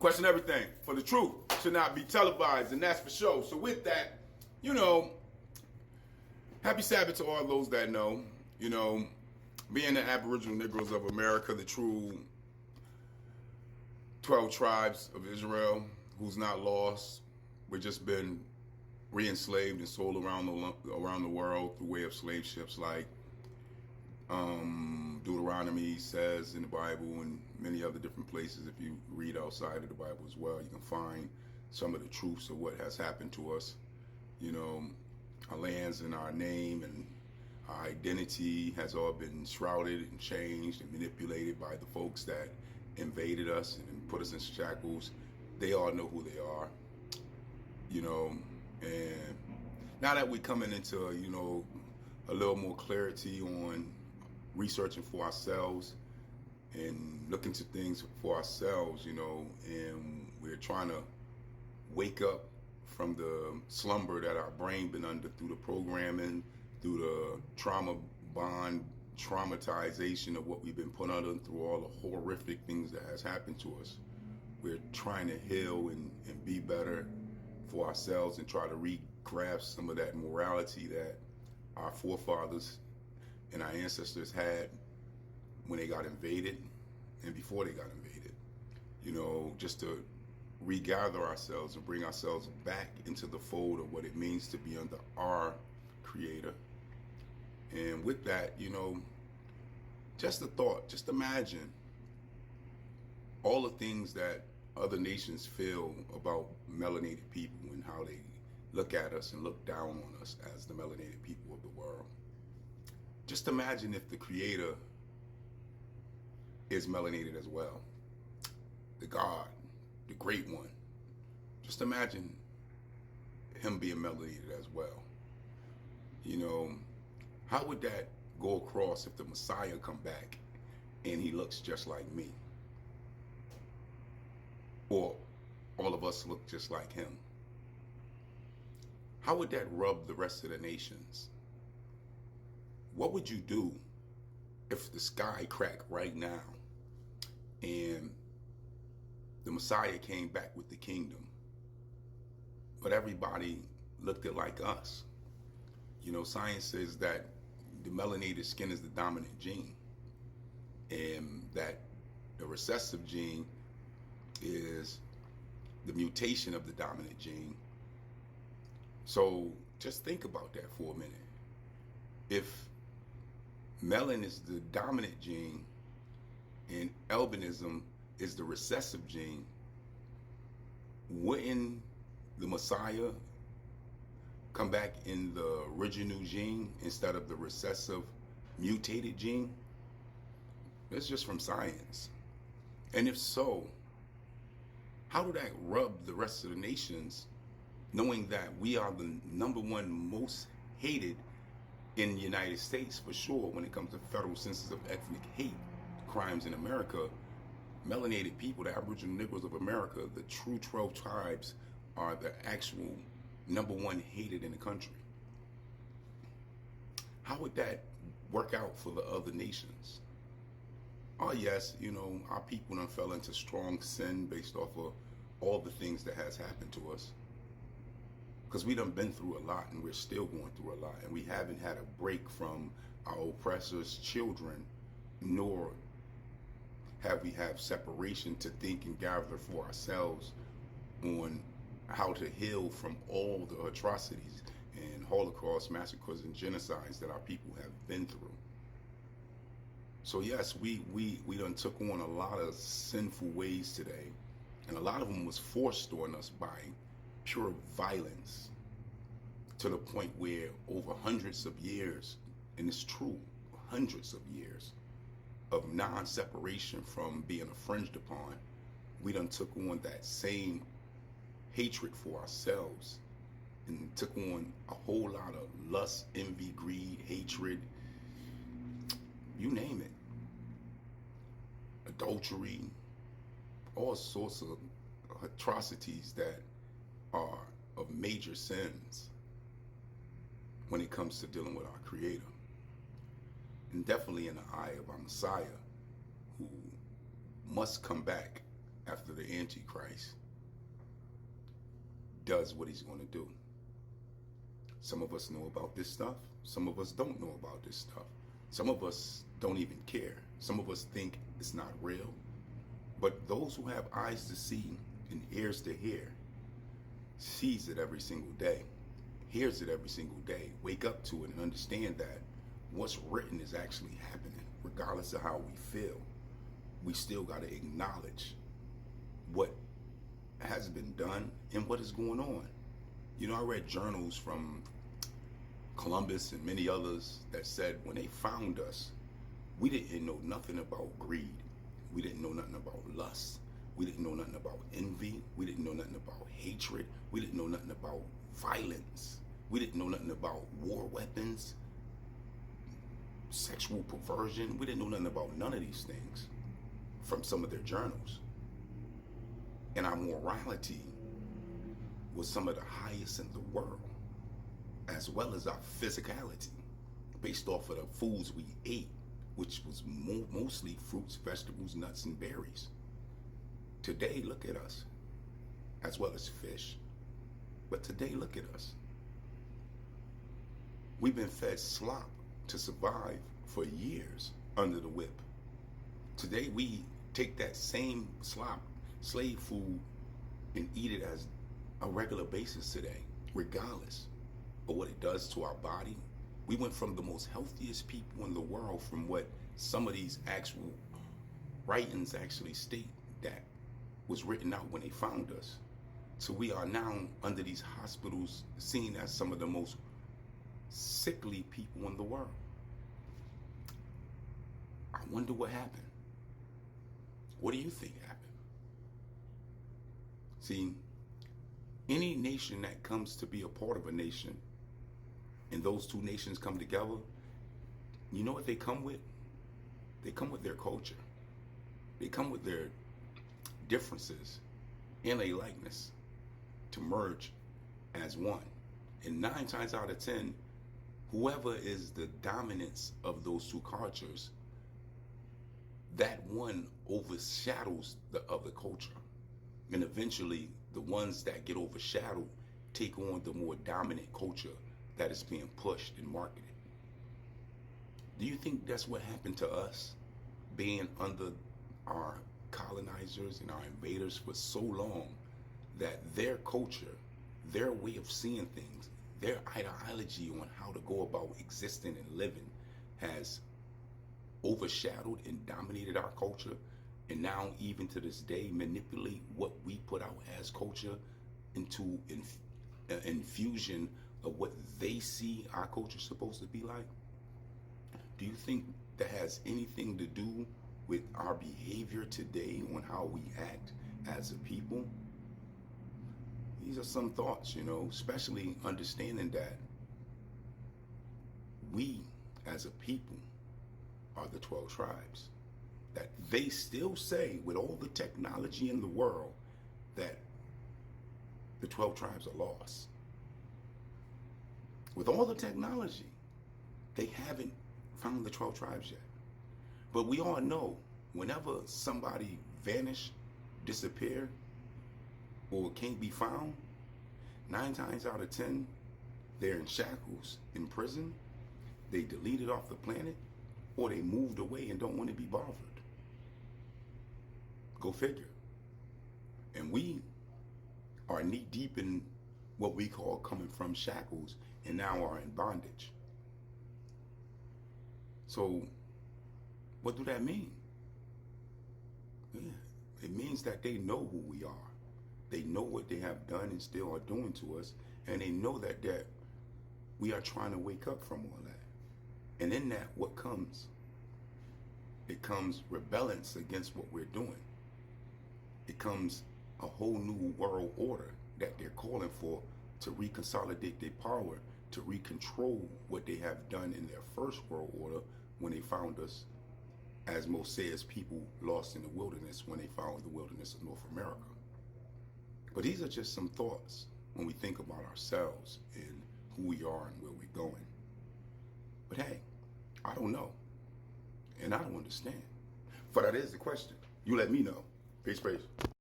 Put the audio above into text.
question everything. For the truth should not be televised, and that's for sure. So with that, you know, happy Sabbath to all those that know. You know, being the Aboriginal Negroes of America, the true 12 tribes of Israel, who's not lost. We've just been re-enslaved and sold around the world through way of slave ships, like Deuteronomy says in the Bible, and many other different places. If you read outside of the Bible as well, you can find some of the truths of what has happened to us. You know, our lands and our name and our identity has all been shrouded and changed and manipulated by the folks that invaded us and put us in shackles. They all know who they are, you know, and now that we're coming into, you know, a little more clarity on researching for ourselves and looking to things for ourselves, you know, and we're trying to wake up from the slumber that our brain been under through the programming, through the traumatization of what we've been put under, through all the horrific things that has happened to us. We're trying to heal and be better for ourselves and try to re-grasp some of that morality that our forefathers and our ancestors had when they got invaded and before they got invaded. You know, just to regather ourselves and bring ourselves back into the fold of what it means to be under our Creator. And with that, you know, just a thought, just imagine all the things that other nations feel about melanated people and how they look at us and look down on us as the melanated people of the world. Just imagine if the Creator is melanated as well, the God, the Great One. Just imagine him being melanated as well. You know, how would that go across if the Messiah come back and he looks just like me? Or all of us look just like him? How would that rub the rest of the nations? What would you do if the sky cracked right now and the Messiah came back with the kingdom, but everybody looked it like us? You know, science says that the melanated skin is the dominant gene, and that the recessive gene is the mutation of the dominant gene. So just think about that for a minute. If melanin is the dominant gene and albinism is the recessive gene, wouldn't the Messiah come back in the original gene instead of the recessive mutated gene? That's just from science. And if so, how do that rub the rest of the nations, knowing that we are the #1 most hated in the United States, for sure, when it comes to federal census of ethnic hate crimes in America? Melanated people, the Aboriginal Negroes of America, the true 12 tribes, are the actual #1 hated in the country. How would that work out for the other nations? Oh yes, you know, our people done fell into strong sin based off of all the things that has happened to us. Because we done been through a lot and we're still going through a lot, and we haven't had a break from our oppressors' children, nor have we have separation to think and gather for ourselves on how to heal from all the atrocities and Holocaust massacres and genocides that our people have been through. So yes, we done took on a lot of sinful ways today, and a lot of them was forced on us by pure violence, to the point where over hundreds of years, and it's true, hundreds of years of non-separation from being infringed upon, we done took on that same hatred for ourselves and took on a whole lot of lust, envy, greed, hatred, you name it, adultery, all sorts of atrocities that are of major sins when it comes to dealing with our Creator. And definitely in the eye of our Messiah, who must come back after the Antichrist does what he's going to do. Some of us know about this stuff. Some of us don't know about this stuff. Some of us don't even care. Some of us think it's not real. But those who have eyes to see and ears to hear sees it every single day, hears it every single day, wake up to it and understand that what's written is actually happening. Regardless of how we feel, we still got to acknowledge what has been done and what is going on. You know, I read journals from Columbus and many others that said when they found us, we didn't know nothing about greed. We didn't know nothing about lust. We didn't know nothing about envy. We didn't know nothing about hatred. We didn't know nothing about violence. We didn't know nothing about war weapons, sexual perversion. We didn't know nothing about none of these things from some of their journals. And our morality was some of the highest in the world, as well as our physicality, based off of the foods we ate, which was mostly fruits, vegetables, nuts, and berries. Today, look at us, as well as fish. But today, look at us. We've been fed slop to survive for years under the whip. Today, we take that same slop, slave food, and eat it as a regular basis today, regardless of what it does to our body. We went from the most healthiest people in the world, from what some of these actual writings actually state that was written out when they found us. So we are now under these hospitals seen as some of the most sickly people in the world. I wonder what happened. What do you think happened? See, any nation that comes to be a part of a nation, and those two nations come together, you know what they come with? They come with their culture. They come with their differences and a likeness to merge as one. And 9 times out of 10, whoever is the dominance of those two cultures, that one overshadows the other culture. And eventually, the ones that get overshadowed take on the more dominant culture that is being pushed and marketed. Do you think that's what happened to us, being under our colonizers and our invaders for so long, that their culture, their way of seeing things, their ideology on how to go about existing and living has overshadowed and dominated our culture, and now even to this day manipulate what we put out as culture into infusion of what they see our culture is supposed to be like? Do you think that has anything to do with our behavior today on how we act as a people? These are some thoughts, you know, especially understanding that we as a people are the 12 tribes. That they still say, with all the technology in the world, that the 12 tribes are lost. With all the technology, they haven't found the 12 tribes yet. But we all know whenever somebody vanish, disappear, or can't be found, 9 times out of 10, they're in shackles, in prison, they deleted off the planet, or they moved away and don't want to be bothered. Go figure. And we are knee deep in what we call coming from shackles and now are in bondage. So what do that mean? Yeah, it means that they know who we are. They know what they have done and still are doing to us, and they know that we are trying to wake up from all that. And in that, what comes? It comes rebellions against what we're doing. It comes a whole new world order that they're calling for to reconsolidate their power, to recontrol what they have done in their first world order when they found us, as most say, as people lost in the wilderness when they found the wilderness of North America. But these are just some thoughts when we think about ourselves and who we are and where we're going. But hey, I don't know, and I don't understand. But that is the question. You let me know. Peace, peace.